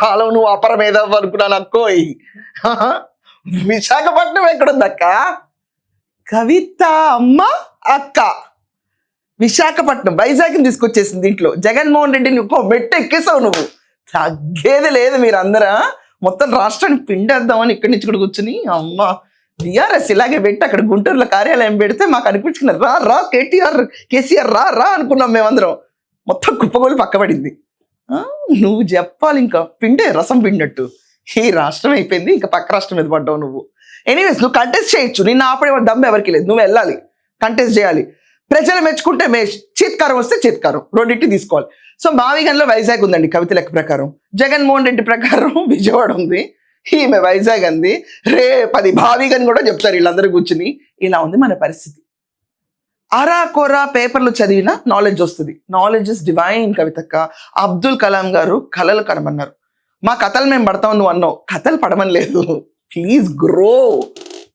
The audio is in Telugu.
కాలం నువ్వు అపరమేధం అనుకున్నాను అక్కోయ్. విశాఖపట్నం ఎక్కడుందక్క? కవిత అమ్మ అక్క విశాఖపట్నం వైజాగ్ని తీసుకొచ్చేసింది ఇంట్లో. జగన్మోహన్ రెడ్డిని ఇంకో మెట్టు ఎక్కేసావు నువ్వు. తగ్గేది లేదు. మీరు అందరా మొత్తం రాష్ట్రాన్ని పిండేద్దామని ఇక్కడి నుంచి కూడా కూర్చుని అమ్మ టీఆర్ఎస్ ఇలాగే పెట్టి అక్కడ గుంటూరులో కార్యాలయం పెడితే మాకు అనిపించుకున్నారు రా రా కేసీఆర్ రా రా అనుకున్నాం మేమందరం. మొత్తం కుప్పగోలు పక్కబడింది. నువ్వు చెప్పాలి ఇంకా పిండే రసం పిండినట్టు. ఈ రాష్ట్రం అయిపోయింది, ఇంకా పక్క రాష్ట్రం మీద పడ్డావు నువ్వు. ఎనీవేస్ నువ్వు కంటెస్ట్ చేయొచ్చు, నిన్ను ఆపడే దమ్ము ఎవరికి లేదు. నువ్వు వెళ్ళాలి, కంటెస్ట్ చేయాలి. ప్రజలు మెచ్చుకుంటే చేత్కారం వస్తే చేత్కారం రెండింటి తీసుకోవాలి. సో మావిగన్లో వైజాగ్ ఉందండి కవిత లెక్క ప్రకారం. జగన్మోహన్ రెడ్డి ప్రకారం విజయవాడ ఉంది, ఈమె వైజాగ్ అంది. రేపు అది భావిగని కూడా చెప్తారు వీళ్ళందరూ కూర్చుని. ఇలా ఉంది మన పరిస్థితి. అరా కొరా పేపర్లు చదివినా నాలెడ్జ్ వస్తుంది. నాలెడ్జ్ ఇస్ డివైన్ కవితక్క. అబ్దుల్ కలాం గారు కళలు కనమన్నారు. మా కథలు మేము పడతాం నువ్వు అన్నావు, కథలు పడమని లేదు. Please grow.